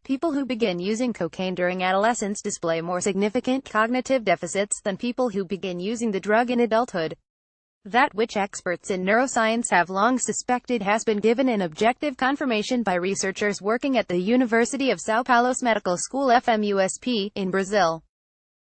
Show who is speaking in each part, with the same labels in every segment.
Speaker 1: People who begin using cocaine during adolescence display more significant cognitive deficits than people who begin using the drug in adulthood. That which experts in neuroscience have long suspected has been given an objective confirmation by researchers working at the University of São Paulo's Medical School FMUSP, in Brazil.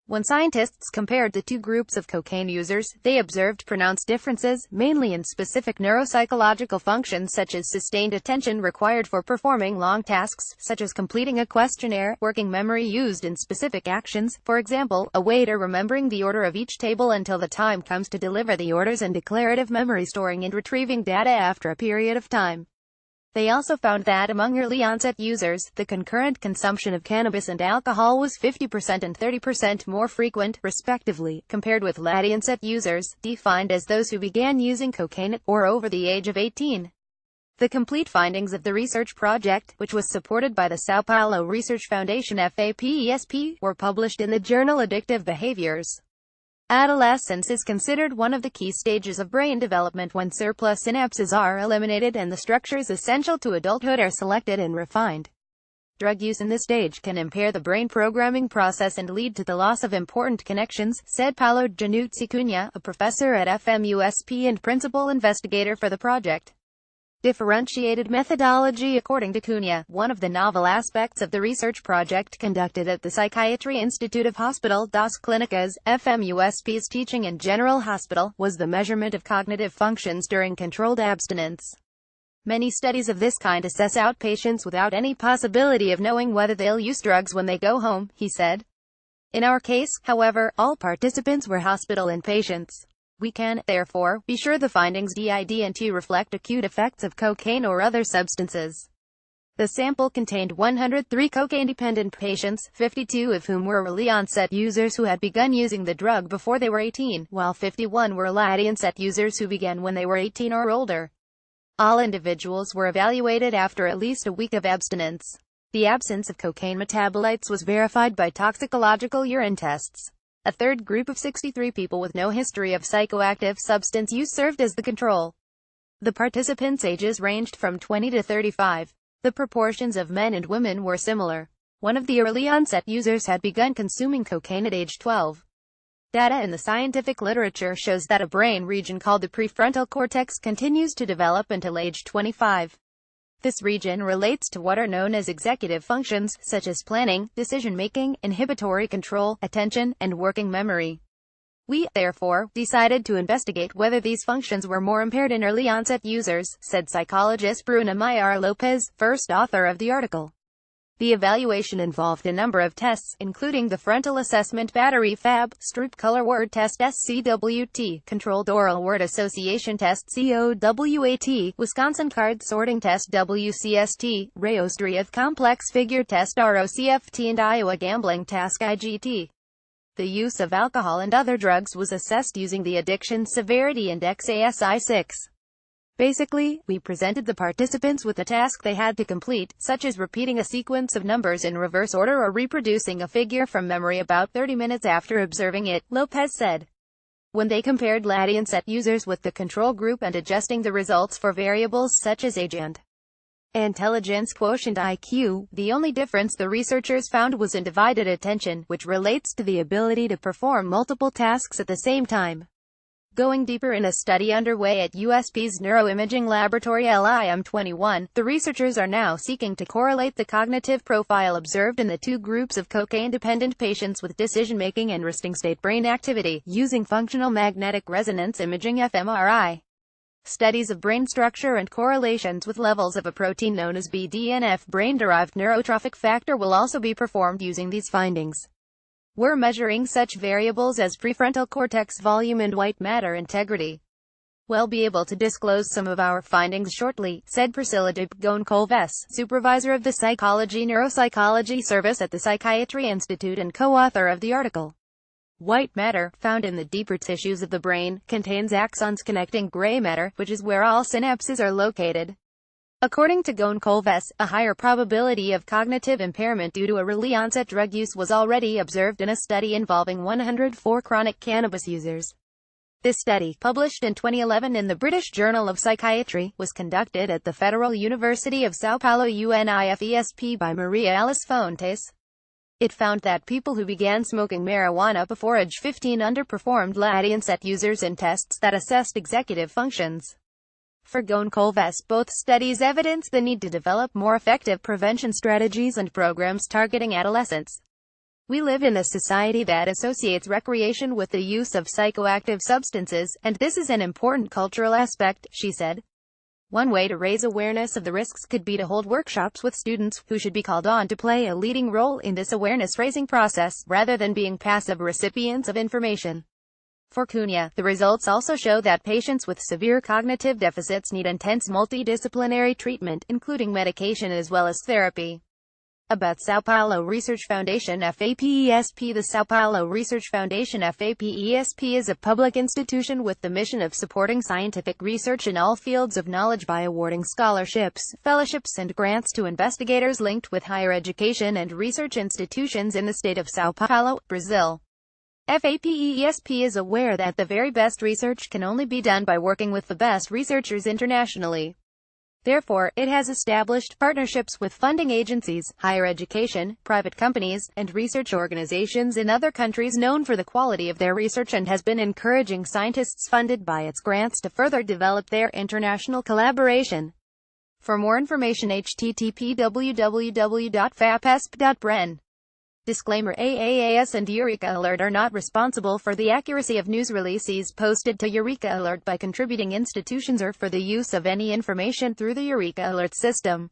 Speaker 1: When scientists compared the two groups of cocaine users, they observed pronounced differences, mainly in specific neuropsychological functions such as sustained attention required for performing long tasks, such as completing a questionnaire, working memory used in specific actions, for example, a waiter remembering the order of each table until the time comes to deliver the orders, and declarative memory storing and retrieving data after a period of time. They also found that among early-onset users, the concurrent consumption of cannabis and alcohol was 50% and 30% more frequent, respectively, compared with late-onset users, defined as those who began using cocaine at or over the age of 18. The complete findings of the research project, which was supported by the São Paulo Research Foundation FAPESP, were published in the journal Addictive Behaviors. Adolescence is considered one of the key stages of brain development when surplus synapses are eliminated and the structures essential to adulthood are selected and refined. Drug use in this stage can impair the brain programming process and lead to the loss of important connections, said Paulo Januzzi Cunha, a professor at FMUSP and principal investigator for the project. Differentiated methodology. According to Cunha, one of the novel aspects of the research project conducted at the Psychiatry Institute of Hospital das Clínicas, FMUSP's teaching and general hospital, was the measurement of cognitive functions during controlled abstinence. Many studies of this kind assess outpatients without any possibility of knowing whether they'll use drugs when they go home, he said. In our case, however, all participants were hospital inpatients. We can, therefore, be sure the findings didn't reflect acute effects of cocaine or other substances. The sample contained 103 cocaine-dependent patients, 52 of whom were early-onset users who had begun using the drug before they were 18, while 51 were late-onset users who began when they were 18 or older. All individuals were evaluated after at least a week of abstinence. The absence of cocaine metabolites was verified by toxicological urine tests. A third group of 63 people with no history of psychoactive substance use served as the control. The participants' ages ranged from 20 to 35. The proportions of men and women were similar. One of the early-onset users had begun consuming cocaine at age 12. Data in the scientific literature shows that a brain region called the prefrontal cortex continues to develop until age 25. This region relates to what are known as executive functions, such as planning, decision-making, inhibitory control, attention, and working memory. We, therefore, decided to investigate whether these functions were more impaired in early-onset users, said psychologist Bruna Mayar Lopez, first author of the article. The evaluation involved a number of tests, including the Frontal Assessment Battery FAB, Stroop Color Word Test SCWT, Controlled Oral Word Association Test COWAT, Wisconsin Card Sorting Test WCST, Rayos-Drive Complex Figure Test ROCFT, and Iowa Gambling Task IGT. The use of alcohol and other drugs was assessed using the Addiction Severity Index ASI-6. Basically, we presented the participants with a task they had to complete, such as repeating a sequence of numbers in reverse order or reproducing a figure from memory about 30 minutes after observing it, Lopez said. When they compared late-onset users with the control group and adjusting the results for variables such as age and intelligence quotient IQ, the only difference the researchers found was in divided attention, which relates to the ability to perform multiple tasks at the same time. Going deeper in a study underway at USP's neuroimaging laboratory LIM-21, the researchers are now seeking to correlate the cognitive profile observed in the two groups of cocaine-dependent patients with decision-making and resting-state brain activity, using functional magnetic resonance imaging fMRI. Studies of brain structure and correlations with levels of a protein known as BDNF, brain-derived neurotrophic factor, will also be performed using these findings. We're measuring such variables as prefrontal cortex volume and white matter integrity. We'll be able to disclose some of our findings shortly, said Priscilla de Goncalves, supervisor of the Neuropsychology Service at the Psychiatry Institute and co-author of the article. White matter, found in the deeper tissues of the brain, contains axons connecting gray matter, which is where all synapses are located. According to Goncalves, a higher probability of cognitive impairment due to early-onset drug use was already observed in a study involving 104 chronic cannabis users. This study, published in 2011 in the British Journal of Psychiatry, was conducted at the Federal University of São Paulo UNIFESP by Maria Alice Fontes. It found that people who began smoking marijuana before age 15 underperformed latent users in tests that assessed executive functions. For Gonçalves, both studies evidence the need to develop more effective prevention strategies and programs targeting adolescents. We live in a society that associates recreation with the use of psychoactive substances, and this is an important cultural aspect, she said. One way to raise awareness of the risks could be to hold workshops with students, who should be called on to play a leading role in this awareness-raising process, rather than being passive recipients of information. For Cunha, the results also show that patients with severe cognitive deficits need intense multidisciplinary treatment, including medication as well as therapy. About São Paulo Research Foundation FAPESP. The São Paulo Research Foundation FAPESP is a public institution with the mission of supporting scientific research in all fields of knowledge by awarding scholarships, fellowships and grants to investigators linked with higher education and research institutions in the state of São Paulo, Brazil. FAPESP is aware that the very best research can only be done by working with the best researchers internationally. Therefore, it has established partnerships with funding agencies, higher education, private companies, and research organizations in other countries known for the quality of their research and has been encouraging scientists funded by its grants to further develop their international collaboration. For more information, http://www.fapesp.bren. Disclaimer: AAAS and Eureka Alert are not responsible for the accuracy of news releases posted to Eureka Alert by contributing institutions or for the use of any information through the Eureka Alert system.